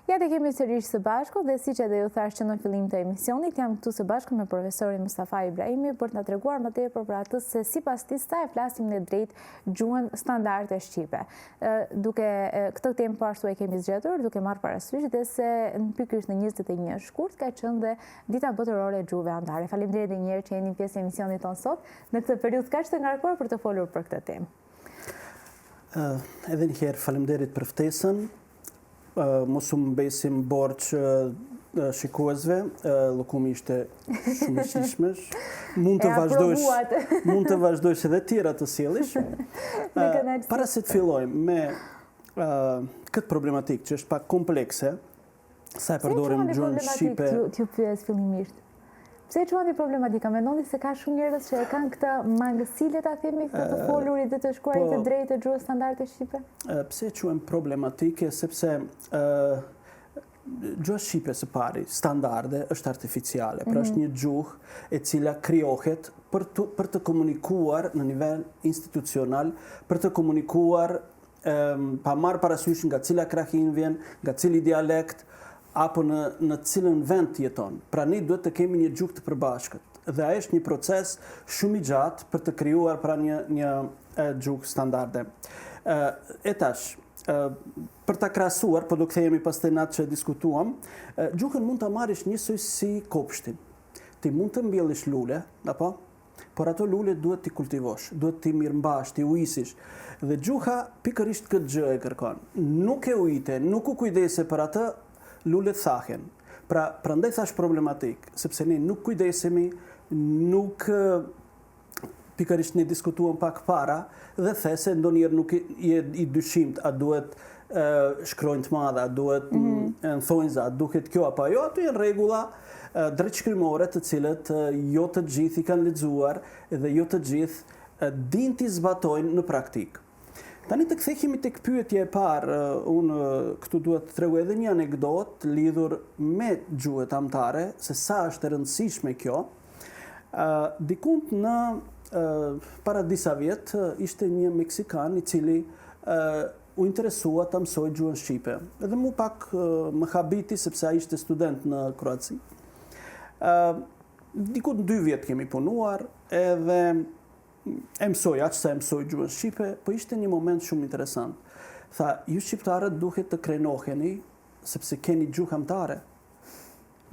Ja të kemi sërish së bashku dhe si që edhe ju thash që në fillim të emisionit, jam këtu së bashku me profesorin Mustafa Ibrahimi për të na treguar më tepër për atë se sipas tij sa e flasim ne drejt gjuhën standarde shqipe. Duke këtë temë po ashtu e kemi zgjedhur, duke marrë parasysh dhe se pikërisht në 21 shkurt ka qenë dhe dita botërore e gjuhëve andare. Faleminderit edhe një herë që jeni pjesë e emisionit tonë sot në këtë periudhë kaq të ngarkuar për të folur për këtë temë. Edhe një herë faleminderit për ftesën. Mos u mbesim borç shikuesve, llokumi ishte shumë i shijshmesh. Mund të vazhdojsh edhe tjera të sjellish. Para se të fillojmë me këtë problematikë që është pak komplekse, sa e përdorim gjuhën shqipe. T'ju pyes fillimisht. Pse e quani problematika? Mendoni se ka shumë njerëz që e kanë këtë mangësi, le ta themi, këtë të folurit dhe të shkruarit të drejtë të gjuhës standarde shqipe? Pse e quajmë problematike? Sepse gjuha shqipe së pari, standarde, është artificiale. Pra është një gjuhë e cila krijohet për të komunikuar në nivel institucional, për të komunikuar pa marrë parasysh nga cila krahin vjen, nga cili dialekt, apo në cilën vend jeton. Pra ne duhet të kemi një gjuhë të përbashkët. Dhe ai është një proces shumë i gjatë për të krijuar pra një gjuhë standarde. E tash, për ta krahasuar, po do kthehemi pastaj në atë që diskutuam, gjuhën mund ta marrësh njësoj si kopshtin. Ti mund të mbjellësh lule, apo? Por ato lule duhet t'i kultivosh, duhet t'i mirëmbash, t'i ujisish. Dhe gjuha pikërisht këtë gjë e kërkon. Nuk e ujite, nuk u kujdese për atë, lulet thahen. Pra, prandaj thash problematik, sepse ne nuk kujdesemi, nuk pikërisht ne diskutuam pak para dhe the se ndonjëherë nuk i dyshimt, a duhet shkronjë të madhe, a duhet në thonjza, a duhet kjo apo ajo, ato janë rregulla drejtshkrimore të cilët jo të gjithë i kanë lexuar dhe jo të gjithë din t'i zbatojnë në praktikë. Tani të kthehemi tek pyetja e parë, unë këtu duhet të tregoj edhe një anekdot lidhur me gjuhët amtare, se sa është e rëndësishme kjo. Dikund në para disa vjet ishte një meksikan i cili u interesua ta mësoj gjuhën shqipe. Edhe mu pak më habiti sepse ai ishte student në Kroaci. Dikund 2 vjet kemi punuar edhe e mësoj, aq sa e mësoj gjuhën shqipe, po ishte një moment shumë interesant. Tha, ju shqiptarët duhet të krenoheni sepse keni gjuhë amtare.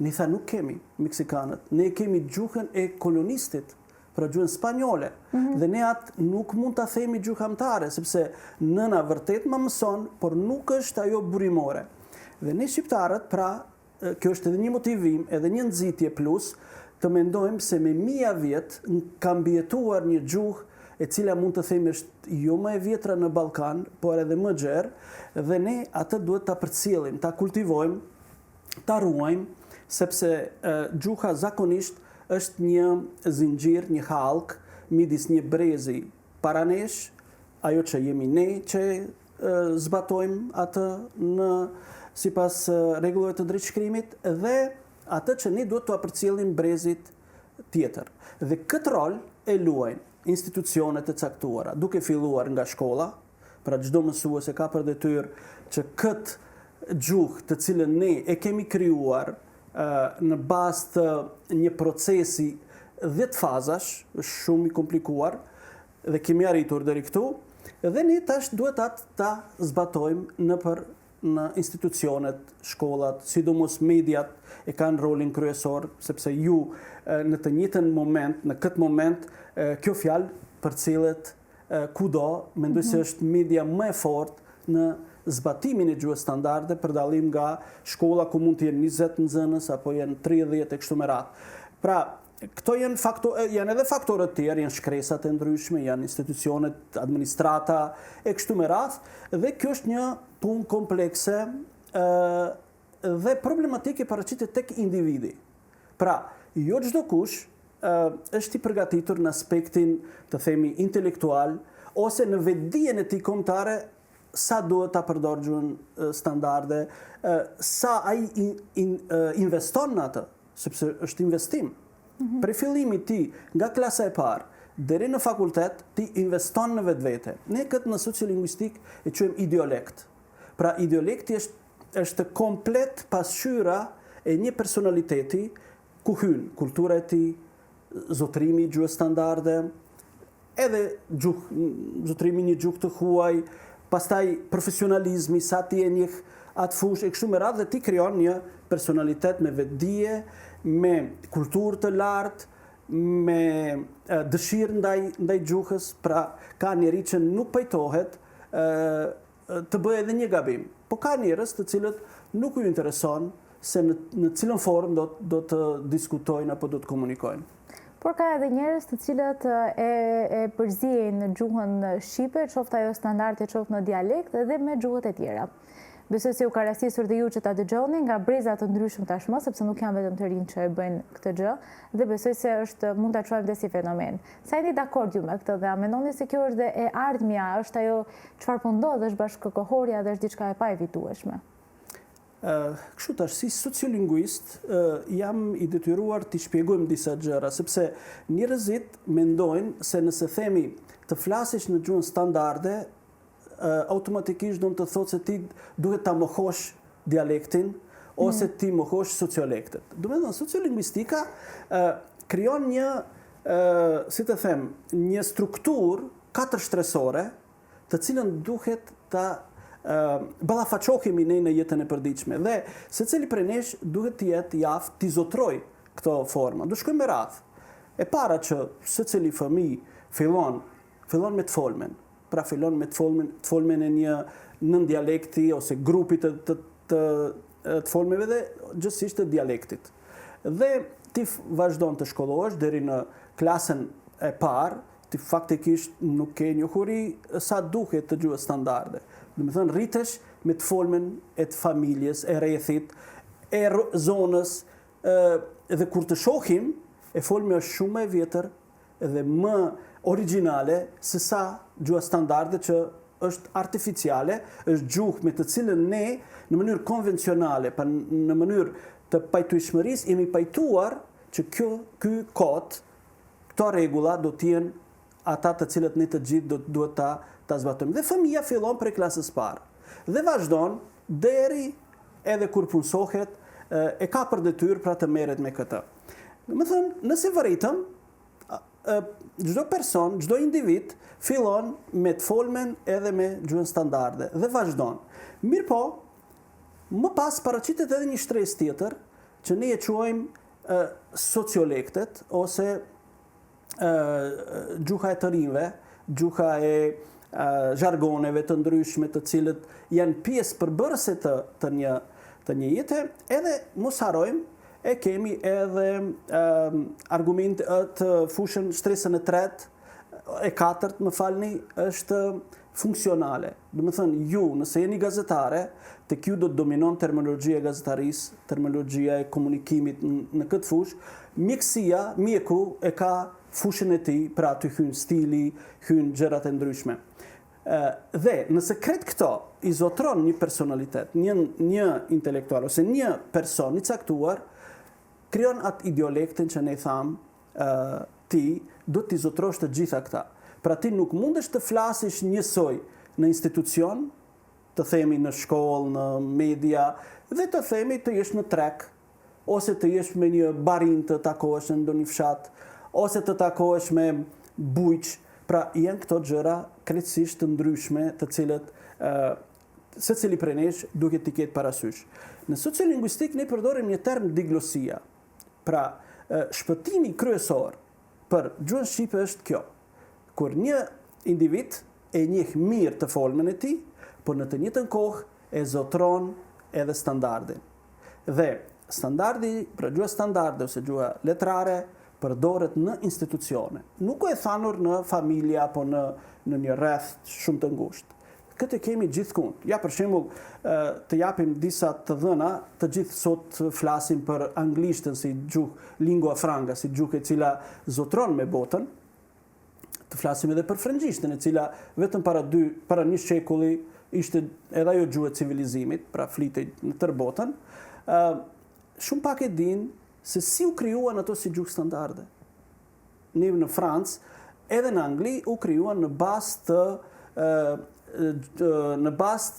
Ne tha, nuk kemi, meksikanët. Ne kemi gjuhën e kolonistit, pra gjuhën spanjole. Dhe ne atë nuk mund ta themi gjuhë amtare, sepse nëna vërtet më mëson, por nuk është ajo burimore. Dhe ne shqiptarët, pra, kjo është edhe një motivim, edhe një nxitje plus, të mendojmë se me 1000 vjet ka mbijetuar një gjuhë e cila mund të themi është jo më e vjetra në Ballkan, por edhe më gjerë, dhe ne atë duhet ta përcjellim, ta kultivojmë, ta ruajmë, sepse gjuha zakonisht është një zinxhir, një hallk midis një brezi para nesh, ajo që jemi ne që zbatojmë atë në sipas rregullave të drejtshkrimit dhe atë që ne duhet të përcjellim brezit tjetër. Dhe këtë rol e luajnë institucionet e caktuara, duke filluar nga shkolla, pra çdo mësues e ka për detyrë që këtë gjuhë të cilën ne e kemi krijuar në bazë të një procesi 10 fazash, shumë i komplikuar, dhe kemi arritur deri këtu, dhe ne tash duhet atë ta zbatojmë në institucionet, shkollat, sidomos mediat e kanë rolin kryesor, sepse ju në të njëjtën moment, në këtë moment, kjo fjalë përcjellet kudo, mendoj se është media më e fortë në zbatimin e gjuhës standarde për dallim nga shkolla ku mund të jenë 20 nxënës apo janë 30 e kështu me radhë. Pra, këto janë edhe faktorët tjerë, janë shkresat e ndryshme, janë institucionet, administrata e kështu me radhë, dhe kjo është një punë komplekse dhe problematike paraqitet tek individi. Pra, jo çdo kush është i përgatitur në aspektin, të themi, intelektual, ose në vetdijen e tij kombëtare sa duhet ta përdor gjuhën standarde, sa ai investon në atë, sepse është investim. Për fillimit ti, nga klasa e parë, deri në fakultet, ti investon në vetvete. Ne këtë në sociolingvistik e quajmë ideolekt. Pra, ideolekti është është komplet pasqyra e një personaliteti ku hyn kultura e tij, zotrimi i gjuhës standarde, edhe zotrimi një gjuhë të huaj, pastaj profesionalizmi, sa ti e njeh atë fushë e kështu me radhë, dhe ti krijon një personalitet me vetdije, me kulturë të lartë, me dëshirë ndaj gjuhës, pra ka njeri që nuk pajtohet të bëjë edhe një gabim. Po ka njerëz të cilët nuk u intereson se në cilën formë do të diskutojnë apo do të komunikojnë. Por ka edhe njerëz të cilët e përzihen në gjuhën shqipe, qoftë ajo standarde, qoftë në dialekt, edhe me gjuhët e tjera. Besoj se u ka rastisur dhe ju që ta dëgjoni nga breza të ndryshëm tashmë, sepse nuk janë vetëm të rinj që e bëjnë këtë gjë, dhe besoj se mund ta quajmë dhe si fenomen. Sa jeni dakord ju me këtë dhe a mendoni se kjo është dhe e ardhmja, është ajo çfarë po ndodh, është bashkëkohorja dhe është diçka e paevitueshme? Kështu tash, si sociolinguist, jam i detyruar t'i shpjegojmë disa gjëra, sepse njerëzit mendojnë se nëse themi të flasësh në gjuhën standarde, automatikisht do të thotë se ti duhet ta mohosh dialektin ose ti mohosh sociolektet. Do të thonë, sociolingvistika krijon një, si të them, një strukturë katërshtresore, të cilën duhet ta ballafaqohemi ne në jetën e përditshme. Dhe secili prej nesh duhet të jetë i aftë t'i zotroj këto forma. Do shkojmë me radhë. E para që secili fëmijë fillon me të folmen. Pra fillon me të folmen e një nën dialekti ose grupit të folmeve dhe gjithsesi të dialektit. Dhe ti vazhdon të shkollohesh deri në klasën e parë, ti faktikisht nuk ke njohuri sa duhet të gjuhës standarde. Do të thënë, rritesh me të folmen e të familjes, e rrethit, e zonës, dhe kur të shohim, e folmi është shumë e vjetër dhe më origjinale se sa gjuha standarde që është artificiale, është gjuhë me të cilën ne në mënyrë konvencionale, pa në mënyrë të pajtueshmërisë jemi pajtuar që ky kod, këto rregulla do të jenë ata të cilët ne të gjithë duhet ta zbatojmë. Dhe fëmia fillon prej klasës parë dhe vazhdon deri edhe kur punsohet, e ka për detyrë pra të merret me këtë. Domethënë, nëse vërejtëm, çdo person, çdo individ fillon me të folmen edhe me gjuhën standarde dhe vazhdon. Mirëpo, më pas paraqitet edhe një shtresë tjetër që ne e quajmë sociolektet ose gjuha e të rinjve, gjuha e zhargoneve të ndryshme të cilët janë pjesë përbërëse të një jete, edhe mos harrojmë e kemi edhe argument të fushën shtresën e tretë, e katërt, më falni, është funksionale. Do të thënë, ju, nëse jeni gazetare, tek ju do të dominon terminologjia e gazetarisë, terminologjia e komunikimit në këtë fushë, mjekësia, mjeku e ka fushën e tij, pra aty hyn stili, hyn gjërat e ndryshme. Dhe nëse kretë këto i zotron një personalitet, një intelektual ose një person i caktuar, krijon atë ideolektin që ne thamë, ti do t'i zotrosh të gjitha këta. Pra ti nuk mundesh të flasësh njësoj në institucion, të themi në shkollë, në media, dhe të themi të jesh në trek, ose të jesh me një barin të takohesh në ndonjë fshat, ose të takohesh me bujq. Pra janë këto gjëra krejtësisht të ndryshme, të cilët secili prej nesh duhet t'i ketë parasysh. Në sociolingvistik ne përdorim një term diglosia. Pra shpëtimi kryesor për gjuhën shqipe është kjo. Kur një individ e njeh mirë të folmen e tij, por në të njëjtën kohë e zotron edhe standardin. Dhe standardi, pra gjuha standarde ose gjuha letrare, përdoret në institucione. Nuk e thanur në familje apo në një rreth shumë të ngushtë. Këtë kemi gjithkund. Ja, për shembull, të japim disa të dhëna, të gjithë sot flasim për anglishtën si gjuhë lingua franca, si gjuhë e cila zotron me botën. Të flasim edhe për frëngjishtën, e cila vetëm para një shekulli ishte edhe ajo gjuhë e civilizimit, pra flitej në tërë botën. Shumë pak e dinë se si u krijuan ato si gjuhë standarde. Ne në Francë, edhe në Angli u krijuan në bazë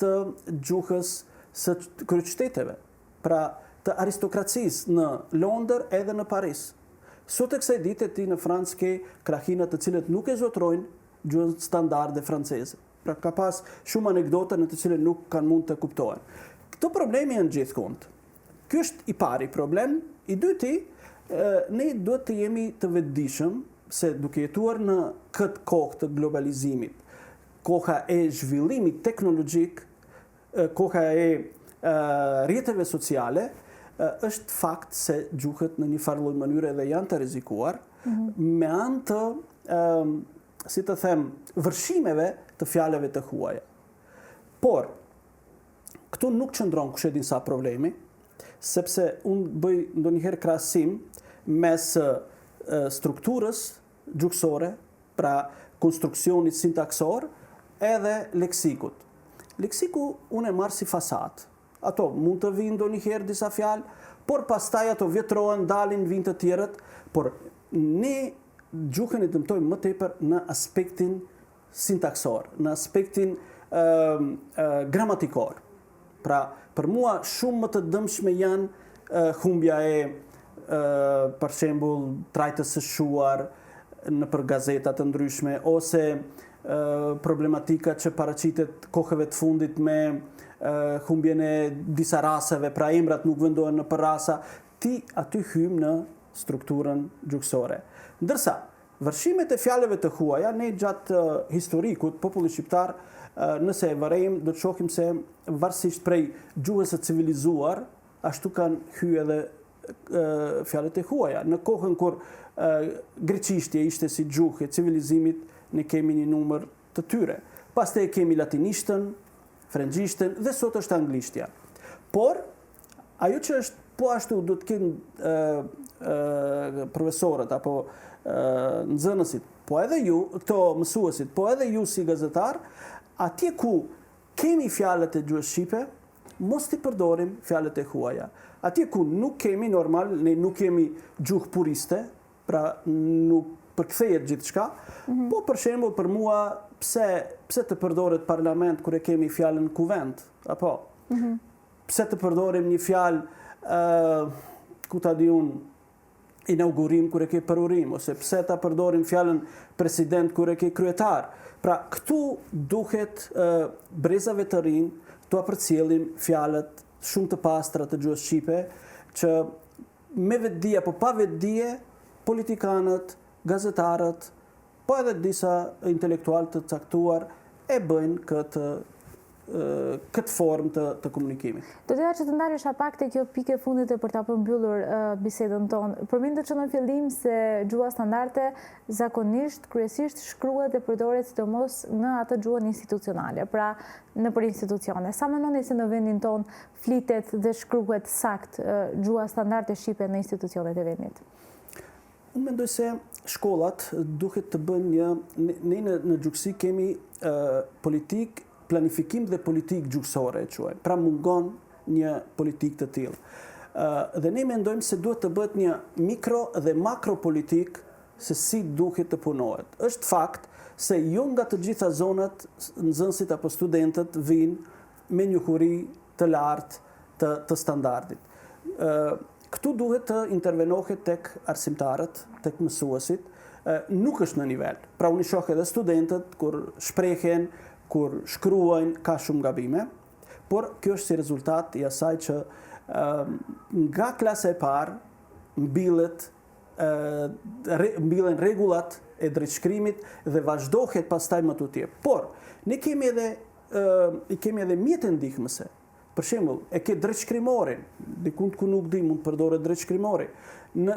të gjuhës së kryeqyteteve, pra të aristokracisë në Londër edhe në Paris. Sot e kësaj dite ti në Francë ke krahina të cilët nuk e zotrojnë gjuhën standarde franceze. Pra ka pas shumë anekdota në të cilët nuk kanë mund të kuptohen. Këto problemi janë gjithkund. Ky është i pari problem. I dyti, ne duhet të jemi të vetëdijshëm se duke jetuar në këtë kohë të globalizimit, koha e zhvillimit teknologjik, koha e rrjeteve sociale, është fakt se gjuhët në një farë lloj mënyre dhe janë të rrezikuar me anë të, si të them, vërshimeve të fjalëve të huaja. Por, këtu nuk qëndron kush e din sa problemi, sepse unë bëj ndonjëherë krahasim mes strukturës gjuhësore, pra konstruksionit sintaksor, edhe leksikut. Leksiku unë e marr si fasadë. Ato mund të vinë ndonjëherë disa fjalë, por pastaj ato vjetrohen, dalin, vinë të tjerët, por ne gjuhën e dëmtojmë më tepër në aspektin sintaksor, në aspektin gramatikor. Pra, për mua shumë më të dëmshme janë humbja e për shembull trajtës së shuar në për gazeta të ndryshme, ose problematika që paraqitet kohëve të fundit me humbjen e disa raseve, pra emrat nuk vendohen në për rasa, ti aty hym në strukturën gjuhësore. Ndërsa, vërshimet e fjalëve të huaja, ne gjatë historikut, populli shqiptar, nëse e varejmë, do të shohim se varësisht prej gjuhës së civilizuar, ashtu kanë hyrë edhe fjalët e huaja. Në kohën kur greqishtja ishte si gjuhë e civilizimit, ne kemi një numër të tyre. Pastaj kemi latinishtën, frëngjishtën dhe sot është anglishtja. Por, ajo që është po ashtu do të kenë profesorët apo nxënësit, po edhe ju, këto mësuesit, po edhe ju si gazetar, atje ku kemi fjalët e gjuhës shqipe, mos t'i përdorim fjalët e huaja. Atje ku nuk kemi normal, ne nuk kemi gjuhë puriste, pra nuk përkthehet gjithçka, po për shembull për mua pse të përdoret parlament kur e kemi fjalën kuvent, apo pse të përdorim një fjalë ku ta di unë inaugurim kur e ke përurim, ose pse ta përdorim fjalën president kur e ke kryetar. Pra këtu duhet brezave të rinj të përcjellim fjalët shumë të pastra të gjuhës shqipe, që me vetdije apo pa vetdije politikanët, gazetarët, po edhe disa intelektualë të caktuar e bëjnë këtë formë të komunikimit. Do doja që të ndalesha pak te kjo pikë e fundit për ta përmbyllur bisedën tonë. Përmendet që në fillim se gjuha standarde zakonisht, kryesisht shkruhet dhe përdoret sidomos në atë gjuhën institucionale, pra nëpër institucione. Sa mendoni se në vendin tonë flitet dhe shkruhet sakt gjuha standarde shqipe në institucionet e vendit? Unë mendoj se shkollat duhet të bëjnë ne në gjuhësi kemi planifikim dhe politik gjuhësore, e quajmë. Pra mungon një politik të tillë. Dhe ne mendojmë se duhet të bëhet një mikro dhe makro politik se si duhet të punohet. Është fakt se jo nga të gjitha zonat nxënësit apo studentët vinë me njohuri të lartë të standardit. Këtu duhet të intervenohet tek arsimtarët, tek mësuesit, nuk është në nivel. Pra unë shoh edhe studentët kur shprehen, kur shkruajnë, ka shumë gabime, por kjo është si rezultat i asaj që nga klasa e parë mbillen rregullat e drejtshkrimit dhe vazhdohet pastaj më tutje. Por ne kemi edhe mjete ndihmëse. Për shembull, e ke drejtshkrimorin, dikund ku nuk di mund të përdoret drejtshkrimori.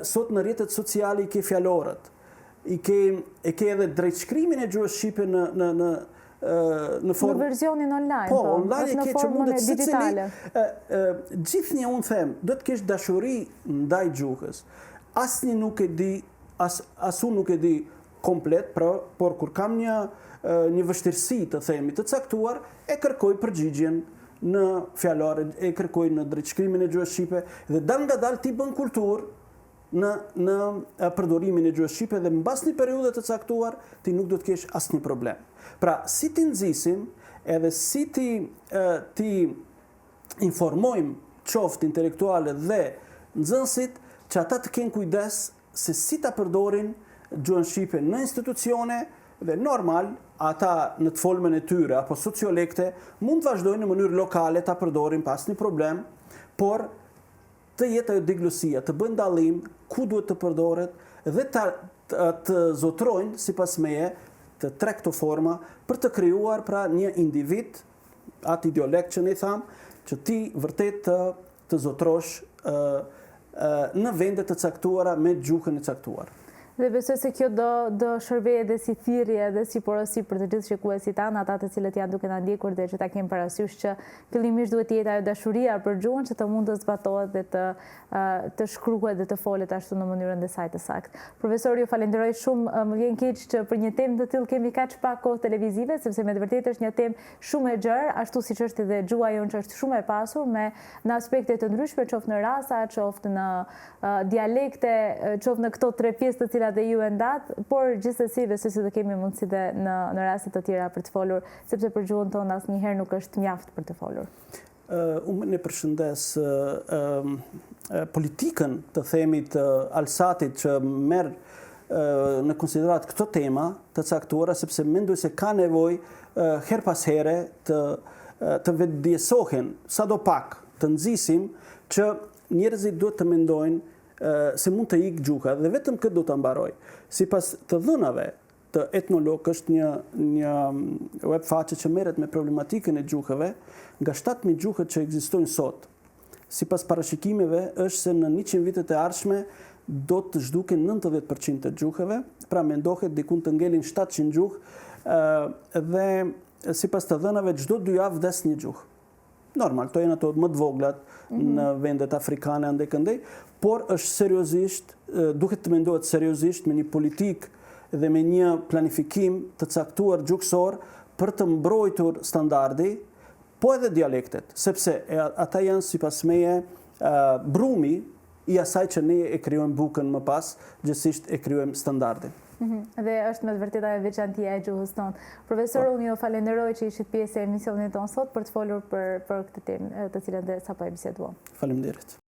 Sot në rrjetet sociale i ke fjalorët. E ke edhe drejtshkrimin e gjuhës shqipe në formë. Në verzionin online, po, online në formën e digitale. Gjithnjë unë them, do të kesh dashuri ndaj gjuhës. Asnjë nuk e di, as unë nuk e di komplet, por kur kam një vështirësi të themi të caktuar, e kërkoj përgjigjen në fjalore, e kërkoj në drejtshkrimin e gjuhës shqipe dhe dal nga dal ti bën kulturë në përdorimin e gjuhës shqipe dhe mbas një periudhe të caktuar ti nuk do të kesh asnjë problem. Pra, si ti nxisim edhe si ti informojmë qoftë intelektuale dhe nxënësit që ata të kenë kujdes se si ta përdorin gjuhën shqipe në institucione dhe normal ata në të folmen e tyre apo sociolekte mund të vazhdojnë në mënyrë lokale ta përdorin pas një problem, por të jetë ajo diglosia, të bëjnë dallim ku duhet të përdoret dhe të zotrojnë sipas meje të tre këto forma për të krijuar pra një individ, atë ideolekt që ne tham, që ti vërtet të zotrosh në vende të caktuara me gjuhën e caktuar. Dhe besoj se kjo do shërbeje dhe si thirrje dhe si porosi për të gjithë shikuesit tanë, ata të cilët janë duke na ndjekur dhe që ta kemë parasysh që fillimisht duhet të jetë ajo dashuria për gjuhën që të mund të zbatohet dhe të shkruhet dhe të folet ashtu në mënyrën e saj të saktë. Profesor, ju falenderoj shumë, më vjen keq që për një temë të tillë kemi kaq pak kohë televizive, sepse me të vërtetë është një temë shumë e gjerë, ashtu siç është edhe gjuha jonë që është shumë e pasur në aspekte të ndryshme, qoftë në rasa, qoftë në dialekte, qoftë në këto tre pjesë të cilat dhe ju e ndatë, por gjithsesi besoj se do kemi mundësi dhe në raste të tjera për të folur, sepse për gjuhën tonë asnjëherë nuk është mjaft për të folur. Unë ne përshëndes politikën të themi të Alsatit që merr në konsiderat këto tema të caktuara, sepse mendoj se ka nevojë her pas here të vetëdijsohen, sadopak të nxisim që njerëzit duhet të mendojnë se mund të ikë gjuha dhe vetëm këtë do të mbaroj. Sipas të dhënave të etnolog është një web faqe që merret me problematikën e gjuhëve, nga 7.000 gjuhët që ekzistojnë sot. Sipas parashikimeve është se në 100 vitet e ardhshme do të zhduken 90% të gjuhëve, pra mendohet diku të ngelin 700 gjuhë dhe sipas të dhënave çdo 2 javë vdes një gjuhë. Normal, to janë ato më të voglat në vendet afrikane ande këndej, por është seriozisht, duhet të mendohet seriozisht me një politikë dhe me një planifikim të caktuar gjuhësor për të mbrojtur standardi, po edhe dialektet, sepse ata janë sipas meje brumi i asaj që ne e krijojmë bukën më pas, gjithsesi e krijojmë standardin. Dhe është me të vërtetë ajo veçantia e gjuhës tonë. Profesor, unë ju falenderoj që ishit pjesë e emisionit tonë sot për të folur për këtë temë të cilën sapo e biseduam. Faleminderit.